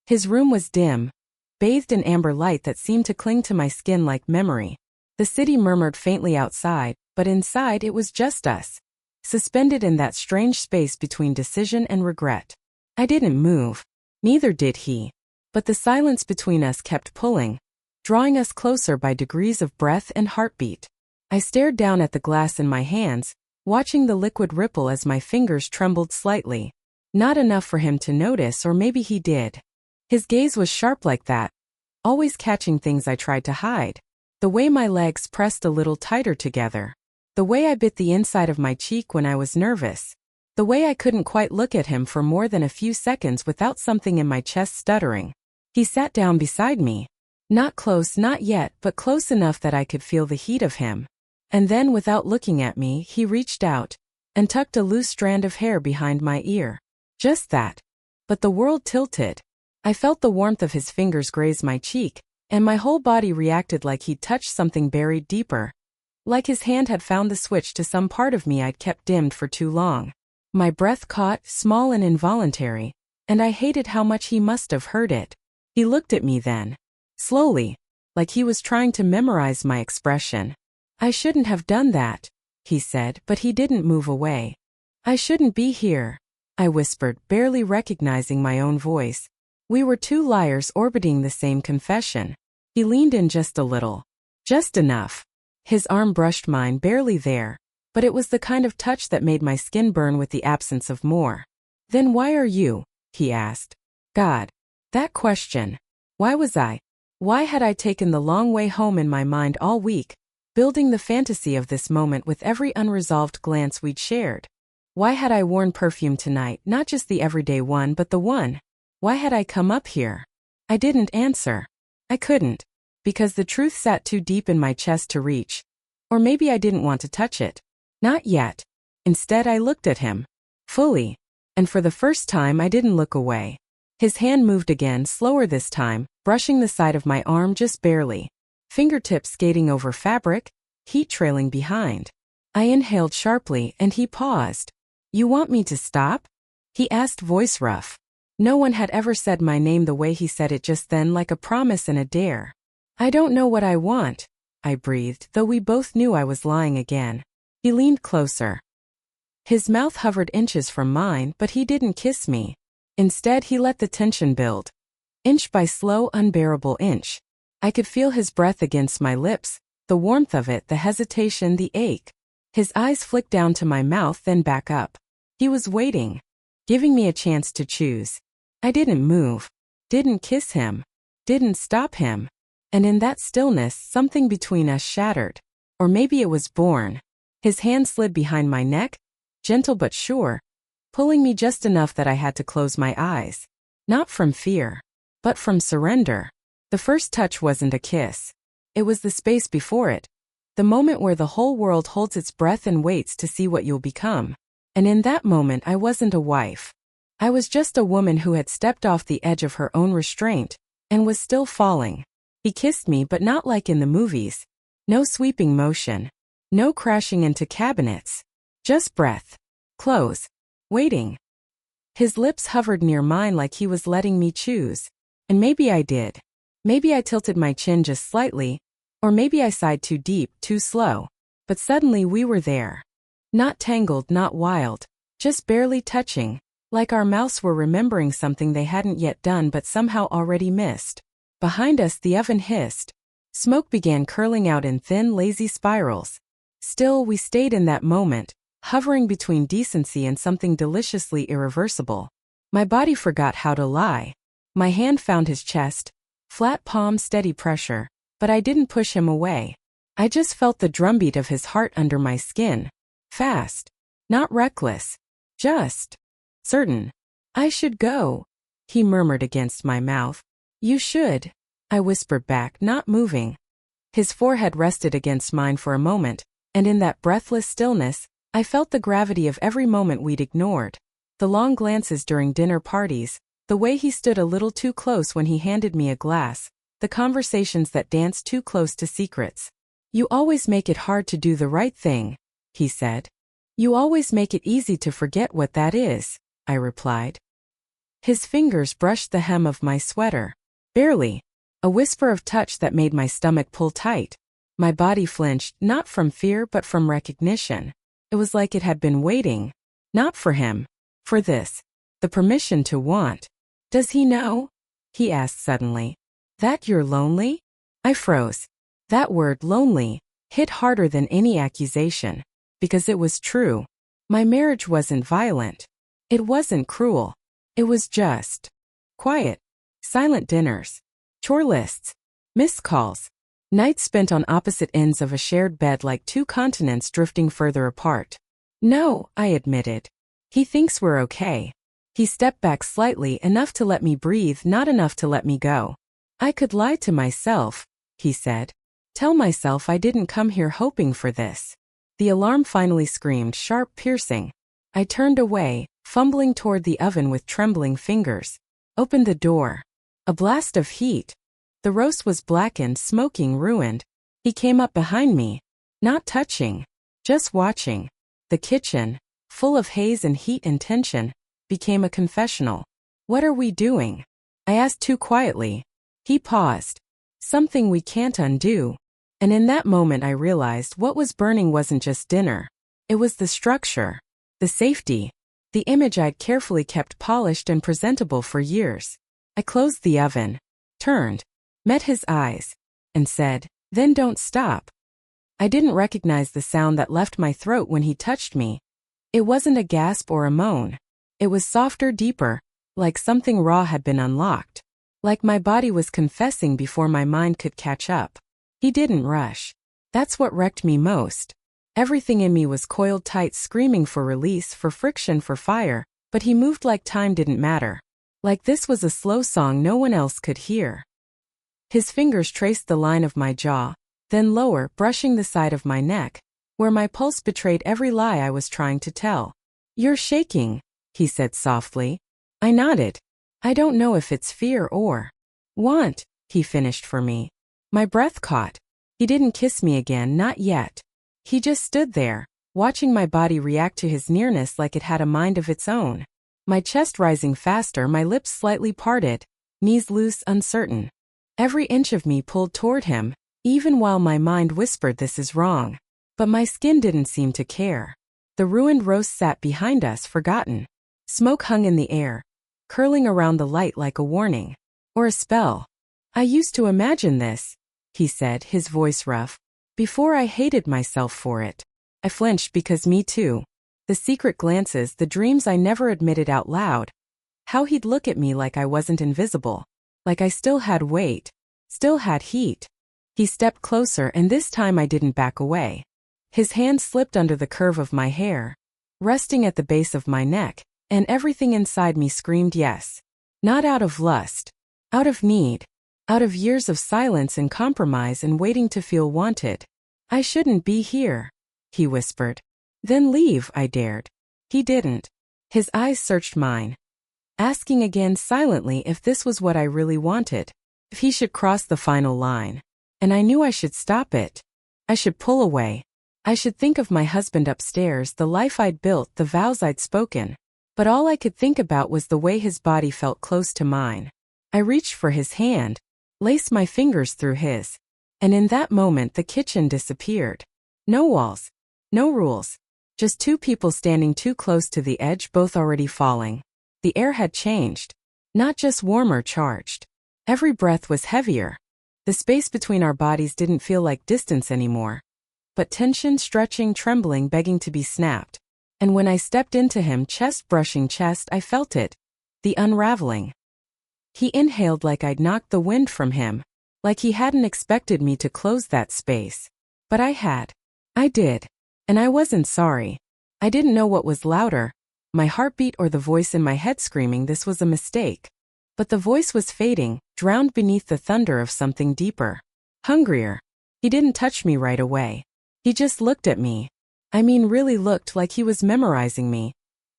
His room was dim, bathed in amber light that seemed to cling to my skin like memory. The city murmured faintly outside, but inside it was just us, suspended in that strange space between decision and regret. I didn't move. Neither did he. But the silence between us kept pulling, drawing us closer by degrees of breath and heartbeat. I stared down at the glass in my hands, watching the liquid ripple as my fingers trembled slightly. Not enough for him to notice, or maybe he did. His gaze was sharp like that, always catching things I tried to hide. The way my legs pressed a little tighter together. The way I bit the inside of my cheek when I was nervous. The way I couldn't quite look at him for more than a few seconds without something in my chest stuttering. He sat down beside me. Not close, not yet, but close enough that I could feel the heat of him. And then, without looking at me, he reached out and tucked a loose strand of hair behind my ear. Just that. But the world tilted. I felt the warmth of his fingers graze my cheek, and my whole body reacted like he'd touched something buried deeper. Like his hand had found the switch to some part of me I'd kept dimmed for too long. My breath caught, small and involuntary, and I hated how much he must have heard it. He looked at me then. Slowly, like he was trying to memorize my expression. I shouldn't have done that, he said, but he didn't move away. I shouldn't be here, I whispered, barely recognizing my own voice. We were two liars orbiting the same confession. He leaned in just a little. Just enough. His arm brushed mine, barely there, but it was the kind of touch that made my skin burn with the absence of more. Then why are you? He asked. God. That question. Why was I? Why had I taken the long way home in my mind all week, building the fantasy of this moment with every unresolved glance we'd shared? Why had I worn perfume tonight, not just the everyday one but the one? Why had I come up here? I didn't answer. I couldn't. Because the truth sat too deep in my chest to reach. Or maybe I didn't want to touch it. Not yet. Instead, I looked at him. Fully. And for the first time, I didn't look away. His hand moved again, slower this time, brushing the side of my arm just barely. Fingertips skating over fabric, heat trailing behind. I inhaled sharply, and he paused. You want me to stop? He asked, voice rough. No one had ever said my name the way he said it just then, like a promise and a dare. I don't know what I want, I breathed, though we both knew I was lying again. He leaned closer. His mouth hovered inches from mine, but he didn't kiss me. Instead, he let the tension build. Inch by slow, unbearable inch. I could feel his breath against my lips, the warmth of it, the hesitation, the ache. His eyes flicked down to my mouth, then back up. He was waiting, giving me a chance to choose. I didn't move, didn't kiss him, didn't stop him. And in that stillness, something between us shattered. Or maybe it was born. His hand slid behind my neck, gentle but sure, pulling me just enough that I had to close my eyes. Not from fear, but from surrender. The first touch wasn't a kiss. It was the space before it. The moment where the whole world holds its breath and waits to see what you'll become. And in that moment, I wasn't a wife. I was just a woman who had stepped off the edge of her own restraint, and was still falling. He kissed me, but not like in the movies. No sweeping motion. No crashing into cabinets. Just breath. Close. Waiting. His lips hovered near mine like he was letting me choose. And maybe I did. Maybe I tilted my chin just slightly, or maybe I sighed too deep, too slow. But suddenly we were there. Not tangled, not wild. Just barely touching, like our mouths were remembering something they hadn't yet done but somehow already missed. Behind us the oven hissed. Smoke began curling out in thin, lazy spirals. Still, we stayed in that moment, hovering between decency and something deliciously irreversible. My body forgot how to lie. My hand found his chest, flat palm, steady pressure, but I didn't push him away. I just felt the drumbeat of his heart under my skin. Fast. Not reckless. Just certain. I should go, he murmured against my mouth. You should, I whispered back, not moving. His forehead rested against mine for a moment, and in that breathless stillness, I felt the gravity of every moment we'd ignored. The long glances during dinner parties, the way he stood a little too close when he handed me a glass, the conversations that danced too close to secrets. You always make it hard to do the right thing, he said. You always make it easy to forget what that is, I replied. His fingers brushed the hem of my sweater. Barely. A whisper of touch that made my stomach pull tight. My body flinched, not from fear but from recognition. It was like it had been waiting. Not for him. For this. The permission to want. Does he know? He asked suddenly. That you're lonely? I froze. That word, lonely, hit harder than any accusation. Because it was true. My marriage wasn't violent. It wasn't cruel. It was just quiet. Silent dinners. Chore lists. Missed calls. Nights spent on opposite ends of a shared bed like two continents drifting further apart. No, I admitted. He thinks we're okay. He stepped back slightly, enough to let me breathe, not enough to let me go. I could lie to myself, he said. Tell myself I didn't come here hoping for this. The alarm finally screamed, sharp, piercing. I turned away, fumbling toward the oven with trembling fingers. Opened the door. A blast of heat. The roast was blackened, smoking, ruined. He came up behind me. Not touching. Just watching. The kitchen, full of haze and heat and tension, became a confessional. What are we doing? I asked too quietly. He paused. Something we can't undo. And in that moment I realized what was burning wasn't just dinner. It was the structure. The safety. The image I'd carefully kept polished and presentable for years. I closed the oven. Turned. Met his eyes. And said, then don't stop. I didn't recognize the sound that left my throat when he touched me. It wasn't a gasp or a moan. It was softer, deeper, like something raw had been unlocked. Like my body was confessing before my mind could catch up. He didn't rush. That's what wrecked me most. Everything in me was coiled tight, screaming for release, for friction, for fire, but he moved like time didn't matter. Like this was a slow song no one else could hear. His fingers traced the line of my jaw, then lower, brushing the side of my neck, where my pulse betrayed every lie I was trying to tell. You're shaking, he said softly. I nodded. I don't know if it's fear or want, he finished for me. My breath caught. He didn't kiss me again, not yet. He just stood there, watching my body react to his nearness like it had a mind of its own. My chest rising faster, my lips slightly parted, knees loose, uncertain. Every inch of me pulled toward him, even while my mind whispered this is wrong. But my skin didn't seem to care. The ruined roast sat behind us, forgotten. Smoke hung in the air, curling around the light like a warning. Or a spell. I used to imagine this, he said, his voice rough. Before I hated myself for it. I flinched because me too. The secret glances, the dreams I never admitted out loud. How he'd look at me like I wasn't invisible. Like I still had weight. Still had heat. He stepped closer and this time I didn't back away. His hand slipped under the curve of my hair, resting at the base of my neck, and everything inside me screamed yes. Not out of lust. Out of need. Out of years of silence and compromise and waiting to feel wanted. I shouldn't be here, he whispered. Then leave, I dared. He didn't. His eyes searched mine, asking again silently if this was what I really wanted, if he should cross the final line. And I knew I should stop it. I should pull away. I should think of my husband upstairs, the life I'd built, the vows I'd spoken. But all I could think about was the way his body felt close to mine. I reached for his hand, laced my fingers through his. And in that moment the kitchen disappeared. No walls. No rules. Just two people standing too close to the edge, both already falling. The air had changed. Not just warmer, charged. Every breath was heavier. The space between our bodies didn't feel like distance anymore. But tension, stretching, trembling, begging to be snapped. And when I stepped into him, chest brushing chest, I felt it. The unraveling. He inhaled like I'd knocked the wind from him. Like he hadn't expected me to close that space. But I had. I did. And I wasn't sorry. I didn't know what was louder, my heartbeat or the voice in my head screaming this was a mistake. But the voice was fading, drowned beneath the thunder of something deeper. Hungrier. He didn't touch me right away. He just looked at me. I mean really looked, like he was memorizing me.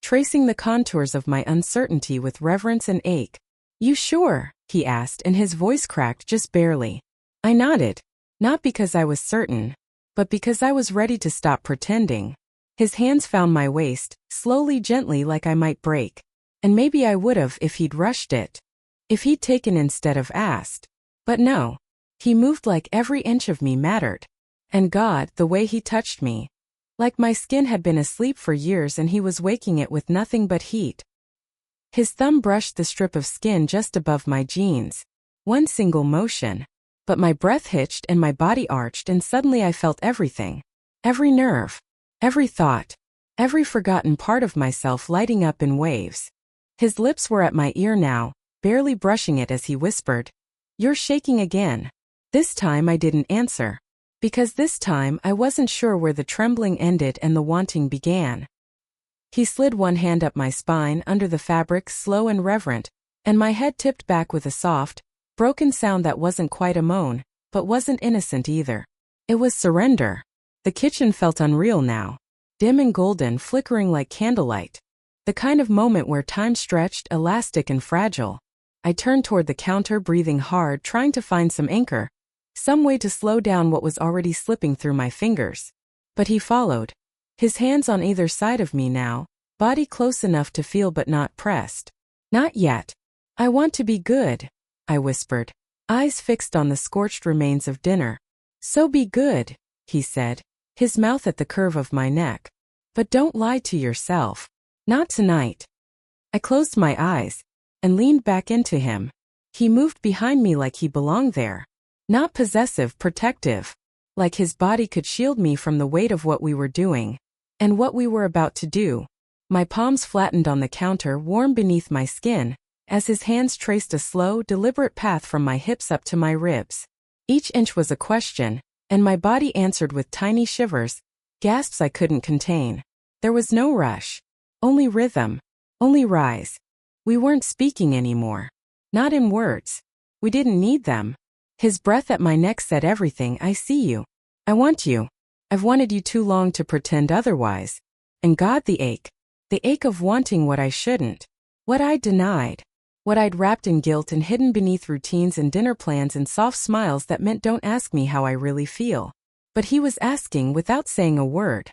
Tracing the contours of my uncertainty with reverence and ache. You sure? He asked, and his voice cracked just barely. I nodded. Not because I was certain, but because I was ready to stop pretending. His hands found my waist, slowly, gently, like I might break. And maybe I would've if he'd rushed it. If he'd taken instead of asked. But no. He moved like every inch of me mattered. And God, the way he touched me. Like my skin had been asleep for years and he was waking it with nothing but heat. His thumb brushed the strip of skin just above my jeans. One single motion. But my breath hitched and my body arched and suddenly I felt everything. Every nerve. Every thought. Every forgotten part of myself lighting up in waves. His lips were at my ear now, barely brushing it as he whispered, "You're shaking again." This time I didn't answer. Because this time I wasn't sure where the trembling ended and the wanting began. He slid one hand up my spine under the fabric, slow and reverent, and my head tipped back with a soft, broken sound that wasn't quite a moan, but wasn't innocent either. It was surrender. The kitchen felt unreal now. Dim and golden, flickering like candlelight. The kind of moment where time stretched, elastic and fragile. I turned toward the counter, breathing hard, trying to find some anchor. Some way to slow down what was already slipping through my fingers. But he followed. His hands on either side of me now, body close enough to feel but not pressed. "Not yet. I want to be good," I whispered, eyes fixed on the scorched remains of dinner. "So be good," he said, his mouth at the curve of my neck. "But don't lie to yourself. Not tonight." I closed my eyes and leaned back into him. He moved behind me like he belonged there. Not possessive, protective. Like his body could shield me from the weight of what we were doing. And what we were about to do. My palms flattened on the counter, warm beneath my skin, as his hands traced a slow, deliberate path from my hips up to my ribs. Each inch was a question, and my body answered with tiny shivers, gasps I couldn't contain. There was no rush. Only rhythm. Only rise. We weren't speaking anymore. Not in words. We didn't need them. His breath at my neck said everything. "I see you. I want you. I've wanted you too long to pretend otherwise." And God, the ache of wanting what I shouldn't. What I'd denied. What I'd wrapped in guilt and hidden beneath routines and dinner plans and soft smiles that meant "Don't ask me how I really feel." But he was asking without saying a word.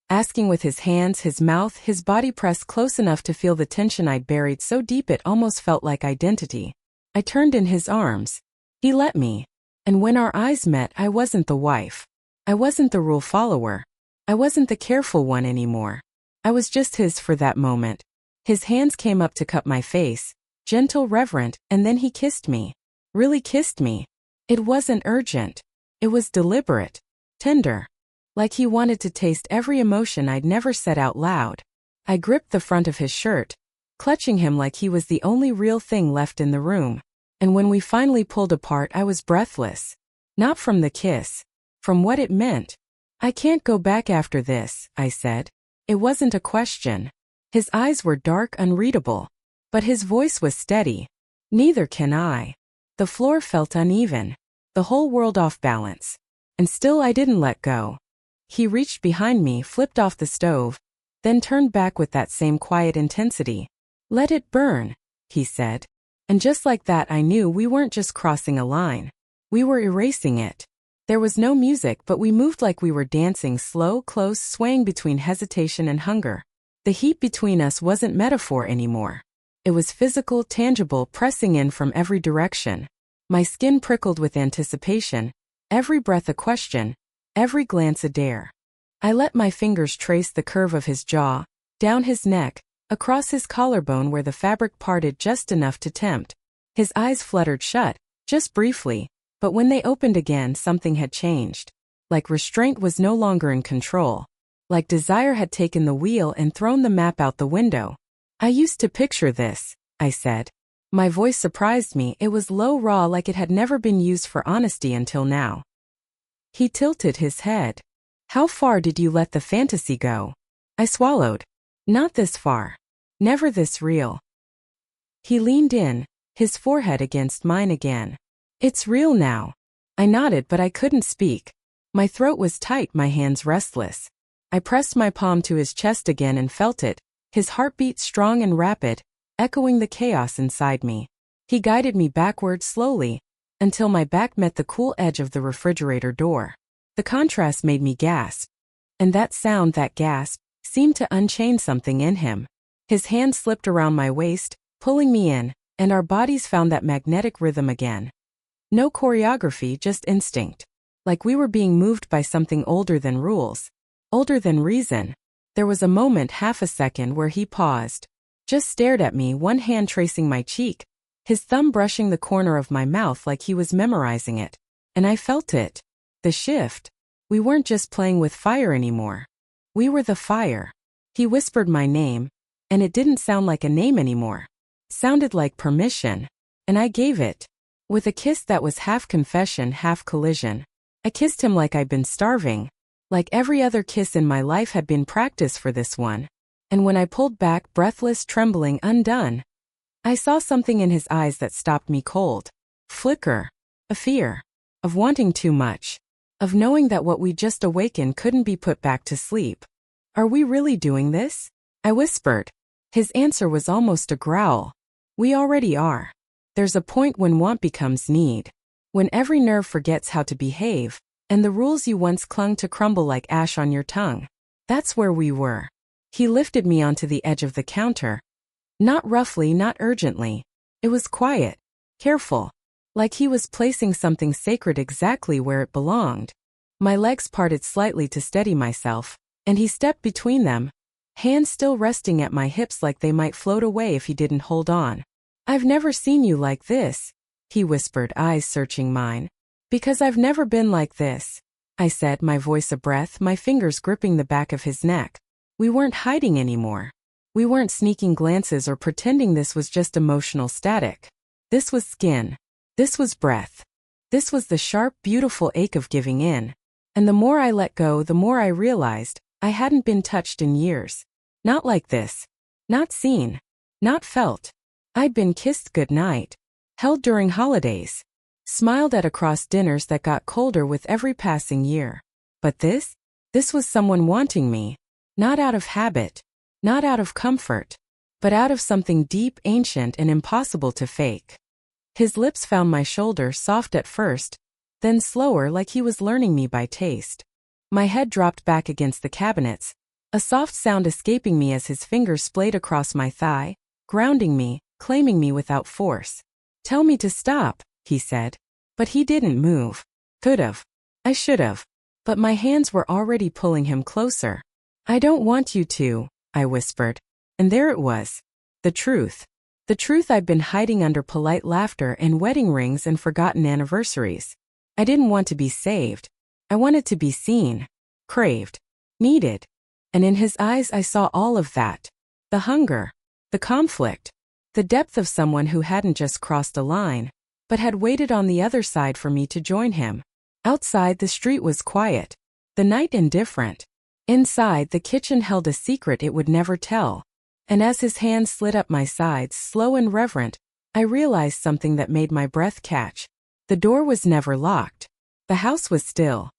Asking with his hands, his mouth, his body pressed close enough to feel the tension I'd buried so deep it almost felt like identity. I turned in his arms. He let me. And when our eyes met, I wasn't the wife. I wasn't the rule follower. I wasn't the careful one anymore. I was just his for that moment. His hands came up to cup my face, gentle, reverent, and then he kissed me. Really kissed me. It wasn't urgent. It was deliberate. Tender. Like he wanted to taste every emotion I'd never said out loud. I gripped the front of his shirt, clutching him like he was the only real thing left in the room. And when we finally pulled apart, I was breathless. Not from the kiss. From what it meant. "I can't go back after this," I said. It wasn't a question. His eyes were dark, unreadable. But his voice was steady. "Neither can I." The floor felt uneven. The whole world off balance. And still I didn't let go. He reached behind me, flipped off the stove, then turned back with that same quiet intensity. "Let it burn," he said. And just like that I knew we weren't just crossing a line. We were erasing it. There was no music, but we moved like we were dancing, slow, close, swaying between hesitation and hunger. The heat between us wasn't metaphor anymore. It was physical, tangible, pressing in from every direction. My skin prickled with anticipation, every breath a question, every glance a dare. I let my fingers trace the curve of his jaw, down his neck, across his collarbone where the fabric parted just enough to tempt. His eyes fluttered shut, just briefly, but when they opened again something had changed. Like restraint was no longer in control. Like desire had taken the wheel and thrown the map out the window. "I used to picture this," I said. My voice surprised me. It was low, raw, like it had never been used for honesty until now. He tilted his head. "How far did you let the fantasy go?" I swallowed. "Not this far. Never this real." He leaned in, his forehead against mine again. "It's real now." I nodded, but I couldn't speak. My throat was tight, my hands restless. I pressed my palm to his chest again and felt it, his heartbeat strong and rapid, echoing the chaos inside me. He guided me backward slowly, until my back met the cool edge of the refrigerator door. The contrast made me gasp. And that sound, that gasp, seemed to unchain something in him. His hand slipped around my waist, pulling me in, and our bodies found that magnetic rhythm again. No choreography, just instinct. Like we were being moved by something older than rules. Older than reason. There was a moment, half a second, where he paused. Just stared at me, one hand tracing my cheek, his thumb brushing the corner of my mouth like he was memorizing it. And I felt it. The shift. We weren't just playing with fire anymore. We were the fire. He whispered my name, and it didn't sound like a name anymore. Sounded like permission. And I gave it. With a kiss that was half confession, half collision. I kissed him like I'd been starving. Like every other kiss in my life had been practice for this one. And when I pulled back, breathless, trembling, undone, I saw something in his eyes that stopped me cold. Flicker. A fear. Of wanting too much. Of knowing that what we just awakened couldn't be put back to sleep. Are we really doing this? I whispered. His answer was almost a growl. We already are. There's a point when want becomes need. When every nerve forgets how to behave, and the rules you once clung to crumble like ash on your tongue. That's where we were. He lifted me onto the edge of the counter. Not roughly, not urgently. It was quiet. Careful. Like he was placing something sacred exactly where it belonged. My legs parted slightly to steady myself, and he stepped between them, hands still resting at my hips like they might float away if he didn't hold on. I've never seen you like this, he whispered, eyes searching mine. Because I've never been like this, I said, my voice a breath, my fingers gripping the back of his neck. We weren't hiding anymore. We weren't sneaking glances or pretending this was just emotional static. This was skin. This was breath. This was the sharp, beautiful ache of giving in. And the more I let go, the more I realized I hadn't been touched in years. Not like this. Not seen. Not felt. I'd been kissed goodnight. Held during holidays. Smiled at across dinners that got colder with every passing year. But this was someone wanting me. Not out of habit. Not out of comfort. But out of something deep, ancient, and impossible to fake. His lips found my shoulder, soft at first, then slower, like he was learning me by taste. My head dropped back against the cabinets, a soft sound escaping me as his fingers splayed across my thigh, grounding me, claiming me without force. Tell me to stop, he said. But he didn't move. Could've. I should've. But my hands were already pulling him closer. I don't want you to, I whispered. And there it was. The truth. The truth I'd been hiding under polite laughter and wedding rings and forgotten anniversaries. I didn't want to be saved. I wanted to be seen. Craved. Needed. And in his eyes I saw all of that. The hunger. The conflict. The depth of someone who hadn't just crossed a line, but had waited on the other side for me to join him. Outside, the street was quiet. The night indifferent. Inside, the kitchen held a secret it would never tell. And as his hand slid up my sides, slow and reverent, I realized something that made my breath catch. The door was never locked. The house was still.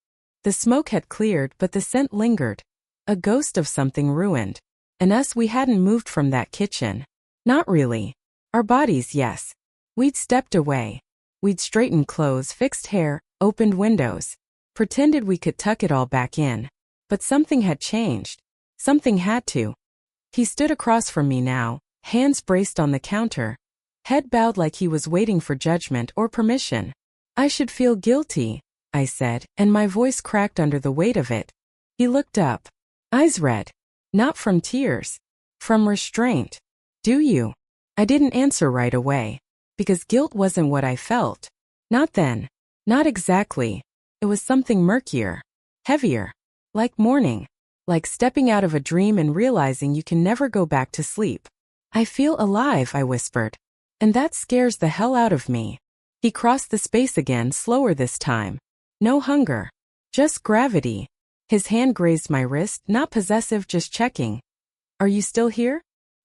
The smoke had cleared, but the scent lingered. A ghost of something ruined. And us, we hadn't moved from that kitchen. Not really. Our bodies, yes. We'd stepped away. We'd straightened clothes, fixed hair, opened windows. Pretended we could tuck it all back in. But something had changed. Something had to. He stood across from me now, hands braced on the counter, head bowed like he was waiting for judgment or permission. I should feel guilty, I said, and my voice cracked under the weight of it. He looked up. Eyes red. Not from tears. From restraint. Do you? I didn't answer right away. Because guilt wasn't what I felt. Not then. Not exactly. It was something murkier. Heavier. Like mourning. Like stepping out of a dream and realizing you can never go back to sleep. I feel alive, I whispered. And that scares the hell out of me. He crossed the space again, slower this time. No hunger. Just gravity. His hand grazed my wrist, not possessive, just checking. Are you still here?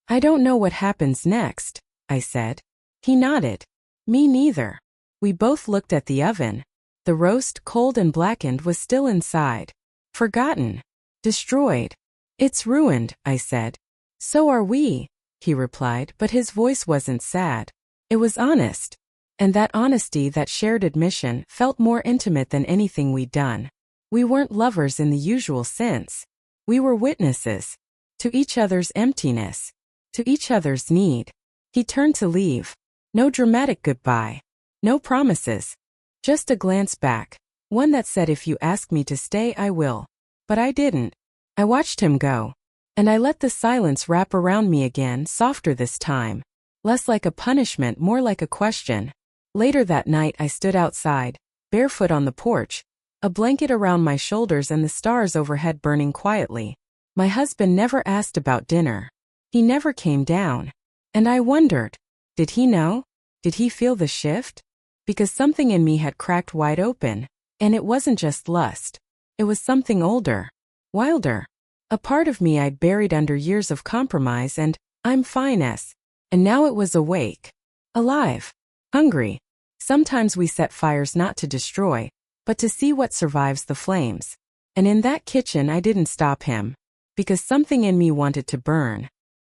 I don't know what happens next, I said. He nodded. Me neither. We both looked at the oven. The roast, cold and blackened, was still inside. Forgotten. Destroyed. It's ruined, I said. So are we, he replied, but his voice wasn't sad. It was honest. And that honesty, that shared admission, felt more intimate than anything we'd done. We weren't lovers in the usual sense. We were witnesses. To each other's emptiness. to each other's need. He turned to leave. No dramatic goodbye. No promises. Just a glance back. One that said, if you ask me to stay, I will. But I didn't. I watched him go. And I let the silence wrap around me again, softer this time. Less like a punishment, more like a question. Later that night I stood outside, barefoot on the porch, a blanket around my shoulders and the stars overhead burning quietly. My husband never asked about dinner. He never came down. And I wondered, did he know? Did he feel the shift? Because something in me had cracked wide open. And it wasn't just lust. It was something older. Wilder. A part of me I'd buried under years of compromise and, I'm fine-ness. And now it was awake. Alive. Hungry. Sometimes we set fires not to destroy, but to see what survives the flames. And in that kitchen I didn't stop him. Because something in me wanted to burn.